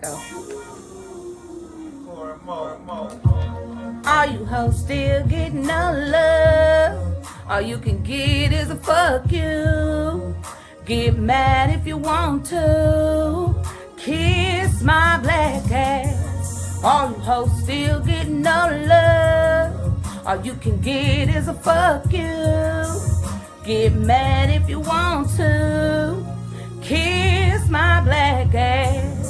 Go. All you hoes still getting no love. All you can get is a fuck you. Get mad if you want to. Kiss my black ass. All you hoes still getting no love. All you can get is a fuck you. Get mad if you want to. Kiss my black ass.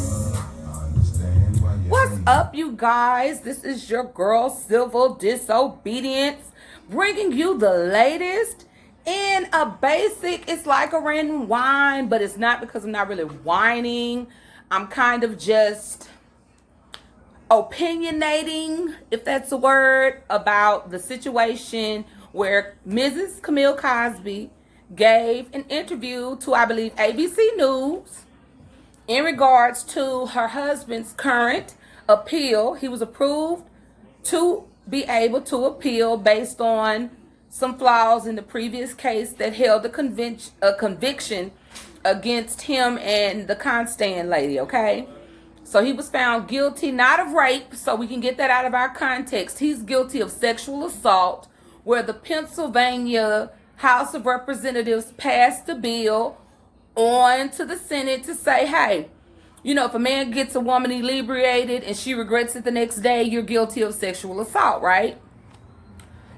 What's up, you guys? This is your girl, Civil Disobedience, bringing you the latest in a basic, it's like a random whine, but it's not because I'm not really whining. I'm kind of just opinionating, if that's a word, about the situation where Mrs. Camille Cosby gave an interview to, I believe, ABC News in regards to her husband's current appeal. He was approved to be able to appeal based on some flaws in the previous case that held a conviction against him and the Constant lady, okay? So he was found guilty, not of rape, so we can get that out of our context. He's guilty of sexual assault, where the Pennsylvania House of Representatives passed a bill on to the Senate to say, hey, you know, if a man gets a woman inebriated and she regrets it the next day, you're guilty of sexual assault, right?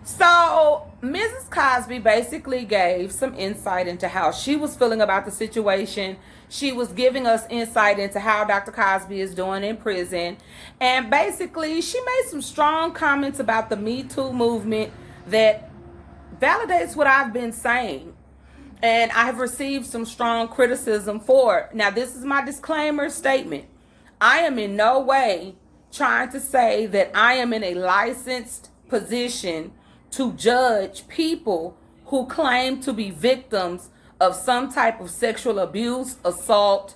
So Mrs. Cosby basically gave some insight into how she was feeling about the situation. She was giving us insight into how Dr. Cosby is doing in prison. And basically, she made some strong comments about the Me Too movement that validates what I've been saying. And I have received some strong criticism for it. Now, this is my disclaimer statement. I am in no way trying to say that I am in a licensed position to judge people who claim to be victims of some type of sexual abuse, assault,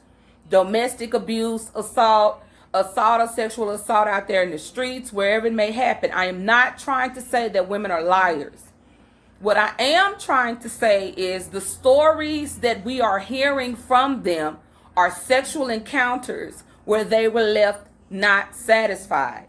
domestic abuse, assault or sexual assault out there in the streets, wherever it may happen. I am not trying to say that women are liars. What I am trying to say is the stories that we are hearing from them are sexual encounters where they were left not satisfied.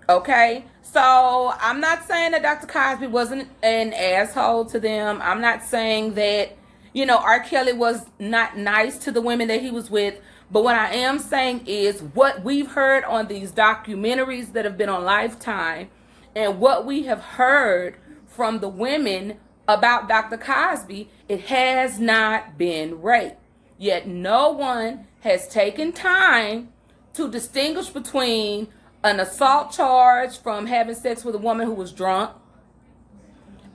Okay? So I'm not saying that Dr. Cosby wasn't an asshole to them. I'm not saying that, you know, R. Kelly was not nice to the women that he was with. But what I am saying is what we've heard on these documentaries that have been on Lifetime and what we have heard from the women about Dr. Cosby, it has not been rape. Yet no one has taken time to distinguish between an assault charge from having sex with a woman who was drunk,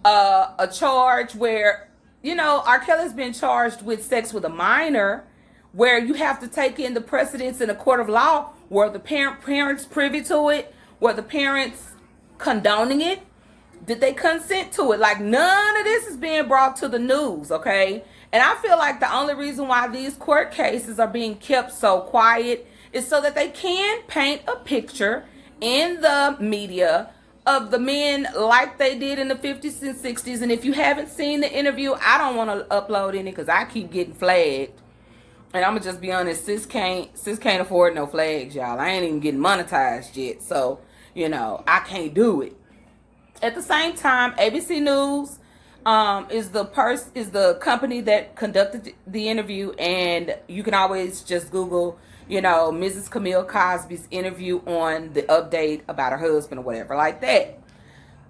a charge where, you know, R. Kelly's been charged with sex with a minor, where you have to take in the precedents in a court of law. Were the parents privy to it? Were the parents condoning it? Did they consent to it? Like, none of this is being brought to the news, okay? And I feel like the only reason why these court cases are being kept so quiet is so that they can paint a picture in the media of the men like they did in the 50s and 60s. And if you haven't seen the interview, I don't want to upload any because I keep getting flagged. And I'm going to just be honest, sis can't afford no flags, y'all. I ain't even getting monetized yet. So, you know, I can't do it. At the same time, ABC News is the company that conducted the interview, and you can always just Google, you know, Mrs. Camille Cosby's interview on the update about her husband or whatever like that.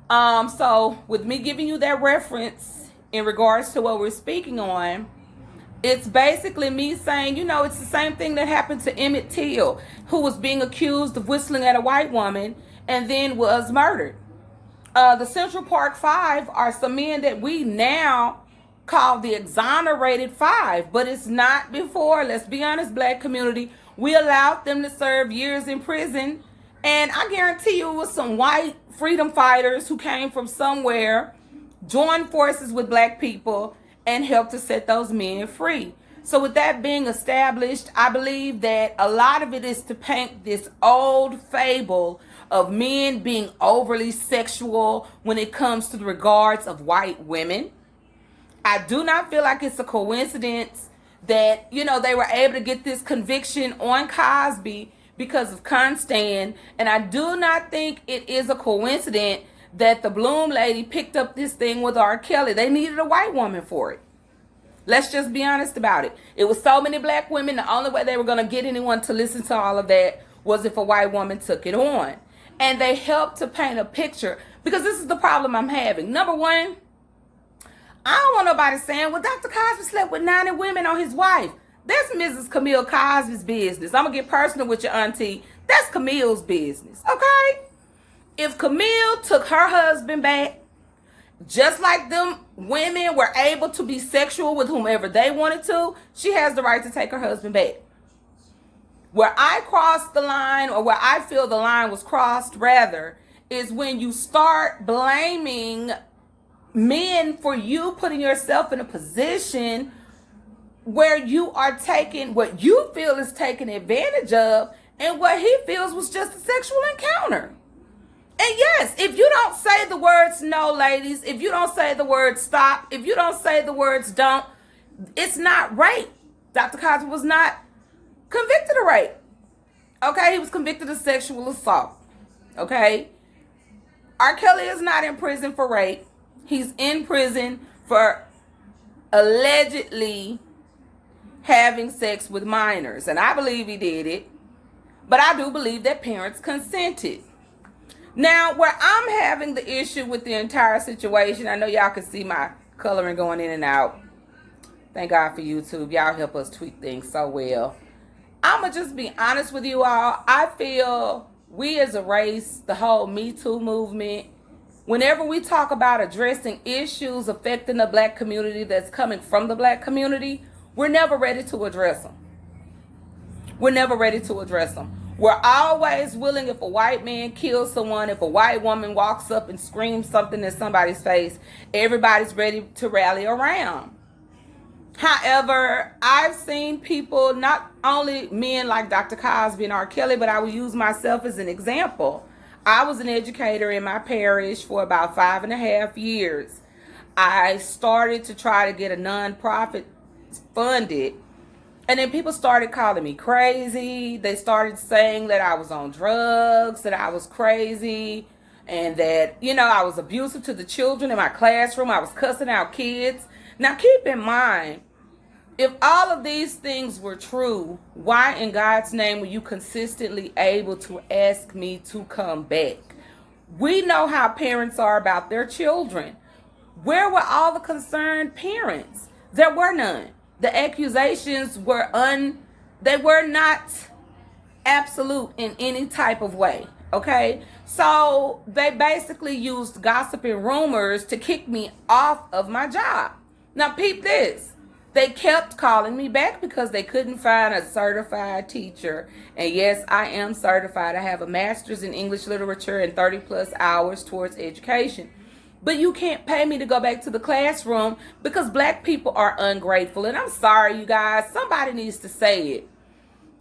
So with me giving you that reference in regards to what we're speaking on, it's basically me saying, you know, it's the same thing that happened to Emmett Till, who was being accused of whistling at a white woman and then was murdered. The Central Park Five are some men that we now call the exonerated five, but it's not before. Let's be honest, black community. We allowed them to serve years in prison, and I guarantee you it was some white freedom fighters who came from somewhere, joined forces with black people, and helped to set those men free. So with that being established, I believe that a lot of it is to paint this old fable of men being overly sexual when it comes to the regards of white women. I do not feel like it's a coincidence that, they were able to get this conviction on Cosby because of Constand. And I do not think it is a coincidence that the Bloom lady picked up this thing with R. Kelly. They needed a white woman for it. Let's just be honest about it. It was so many black women. The only way they were going to get anyone to listen to all of that was if a white woman took it on. And they helped to paint a picture, because this is the problem I'm having. Number one, I don't want nobody saying, well, Dr. Cosby slept with 90 women on his wife. That's Mrs. Camille Cosby's business. I'm going to get personal with your auntie. That's Camille's business, okay? If Camille took her husband back, just like them women were able to be sexual with whomever they wanted to, she has the right to take her husband back. Where I crossed the line, or where I feel the line was crossed, rather, is when you start blaming men for you putting yourself in a position where you are taking what you feel is taken advantage of, and what he feels was just a sexual encounter. And yes, if you don't say the words no, ladies, if you don't say the words stop, if you don't say the words don't, it's not rape. Dr. Cosby was not convicted of rape. Okay, he was convicted of sexual assault. Okay, R. Kelly is not in prison for rape. He's in prison for allegedly having sex with minors. And I believe he did it. But I do believe that parents consented. Now, where I'm having the issue with the entire situation, I know y'all can see my coloring going in and out. Thank God for YouTube. Y'all help us tweak things so well. I'm going to just be honest with you all. I feel we as a race, the whole Me Too movement, whenever we talk about addressing issues affecting the black community that's coming from the black community, we're never ready to address them. We're never ready to address them. We're always willing, if a white man kills someone, if a white woman walks up and screams something in somebody's face, everybody's ready to rally around. However, I've seen people, not only men like Dr. Cosby and R. Kelly, but I will use myself as an example. I was an educator in my parish for about 5.5 years. I started to try to get a nonprofit funded. And then people started calling me crazy. They started saying that I was on drugs, that I was crazy, and that, I was abusive to the children in my classroom. I was cussing out kids. Now, keep in mind, if all of these things were true, why in God's name were you consistently able to ask me to come back? We know how parents are about their children. Where were all the concerned parents? There were none. The accusations were they were not absolute in any type of way, okay? So they basically used gossip and rumors to kick me off of my job. Now peep this. They kept calling me back because they couldn't find a certified teacher. And yes, I am certified. I have a master's in English literature and 30 plus hours towards education. But you can't pay me to go back to the classroom because black people are ungrateful. And I'm sorry, you guys. Somebody needs to say it.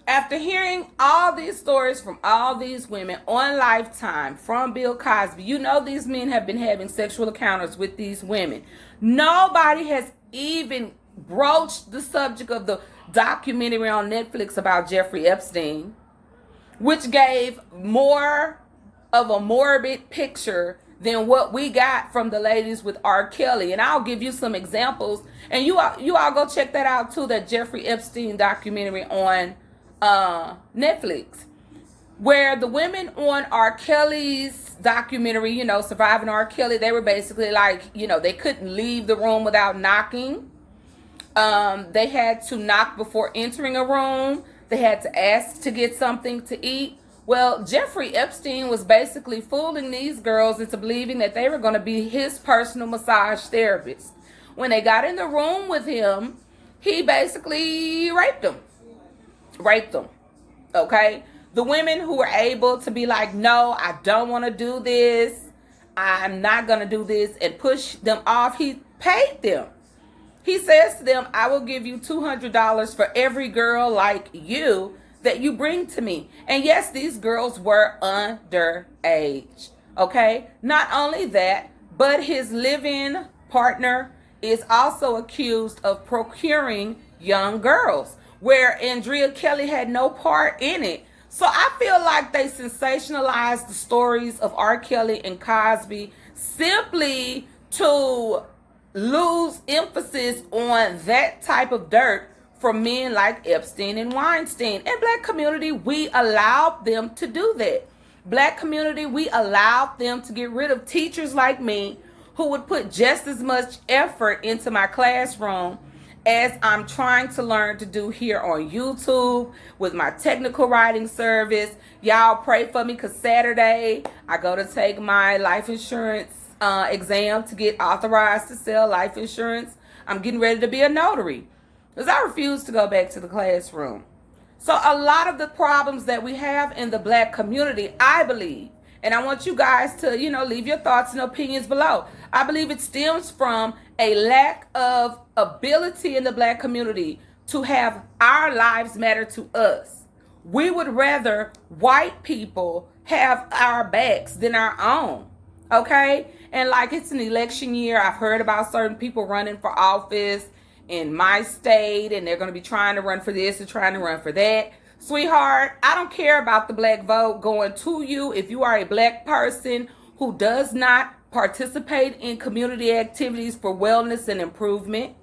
After hearing all these stories from all these women on Lifetime, from Bill Cosby, these men have been having sexual encounters with these women. Nobody has even broached the subject of the documentary on Netflix about Jeffrey Epstein, which gave more of a morbid picture than what we got from the ladies with R. Kelly. And I'll give you some examples. And you all go check that out too, that Jeffrey Epstein documentary on Netflix, where the women on R. Kelly's documentary, Surviving R. Kelly, they were basically like, they couldn't leave the room without knocking. They had to knock before entering a room. They had to ask to get something to eat. Well, Jeffrey Epstein was basically fooling these girls into believing that they were going to be his personal massage therapist. When they got in the room with him, he basically raped them. Okay? The women who were able to be like, no, I don't want to do this. I'm not going to do this, and push them off, he paid them. He says to them, I will give you $200 for every girl like you that you bring to me. And yes, these girls were underage. Okay? Not only that, but his live-in partner is also accused of procuring young girls, where Andrea Kelly had no part in it. So I feel like they sensationalized the stories of R. Kelly and Cosby simply to lose emphasis on that type of dirt from men like Epstein and Weinstein. And Black community, we allowed them to do that. Black community, we allowed them to get rid of teachers like me who would put just as much effort into my classroom as I'm trying to learn to do here on YouTube with my technical writing service. Y'all pray for me because Saturday I go to take my life insurance exam to get authorized to sell life insurance. I'm getting ready to be a notary because I refuse to go back to the classroom. So a lot of the problems that we have in the Black community, I believe, and I want you guys to, leave your thoughts and opinions below. I believe it stems from a lack of ability in the Black community to have our lives matter to us. We would rather white people have our backs than our own. Okay? And like it's an election year, I've heard about certain people running for office in my state, and they're going to be trying to run for this and trying to run for that. Sweetheart, I don't care about the Black vote going to you. If you are a Black person who does not participate in community activities for wellness and improvement,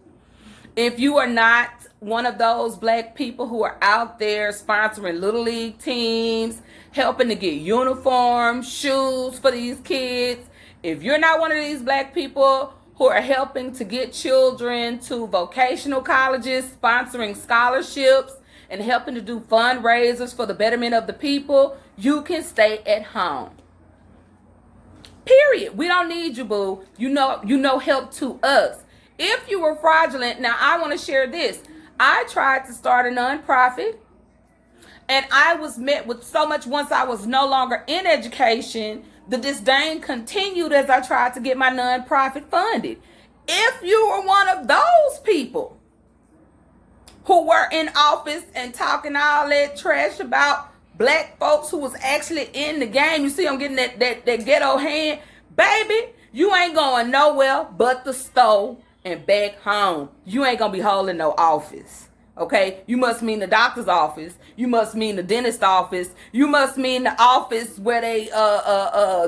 if you are not one of those Black people who are out there sponsoring Little League teams, helping to get uniforms, shoes for these kids, if you're not one of these Black people who are helping to get children to vocational colleges, sponsoring scholarships, and helping to do fundraisers for the betterment of the people, you can stay at home. Period. We don't need you, boo. You know help to us. If you were fraudulent, now I want to share this. I tried to start a nonprofit, and I was met with so much once I was no longer in education. The disdain continued as I tried to get my nonprofit funded. If you were one of those people who were in office and talking all that trash about Black folks who was actually in the game, you see I'm getting that ghetto hand, baby, you ain't going nowhere but the store and back home. You ain't gonna be holding no office. Okay, you must mean the doctor's office. You must mean the dentist office. You must mean the office where they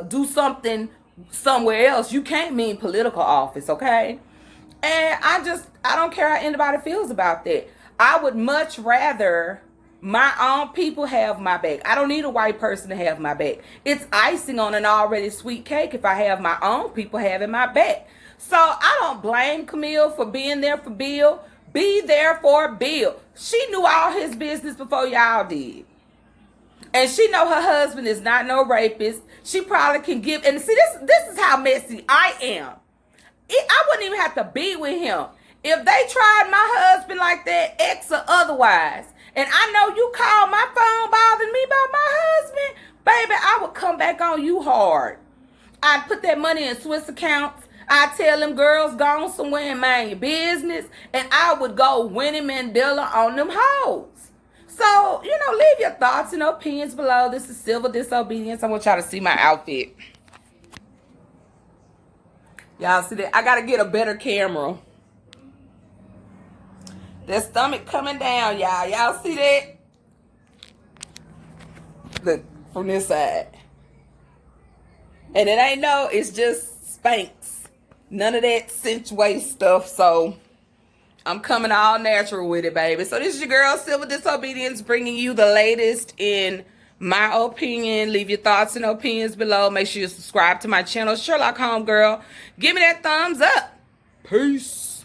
do something somewhere else. You can't mean political office, okay? And I don't care how anybody feels about that. I would much rather my own people have my back. I don't need a white person to have my back. It's icing on an already sweet cake if I have my own people having my back. So I don't blame Camille for being there for Bill. Be there for Bill. She knew all his business before y'all did. And she know her husband is not no rapist. She probably can give, and see, this is how messy I am. I wouldn't even have to be with him. If they tried my husband like that, ex or otherwise, and I know you called my phone bothering me about my husband, baby, I would come back on you hard. I'd put that money in Swiss accounts. I tell them girls go on somewhere and mind your business, and I would go Winnie Mandela on them hoes. So, leave your thoughts and opinions below. This is Civil Disobedience. I want y'all to see my outfit. Y'all see that? I got to get a better camera. That stomach coming down, y'all. Y'all see that? Look, from this side. And it ain't it's just Spanx. None of that accentuate stuff, so I'm coming all natural with it, baby. So this is your girl, Civil Disobedience, bringing you the latest in my opinion. Leave your thoughts and opinions below. Make sure you subscribe to my channel, Sherlock Homegirl. Give me that thumbs up. Peace.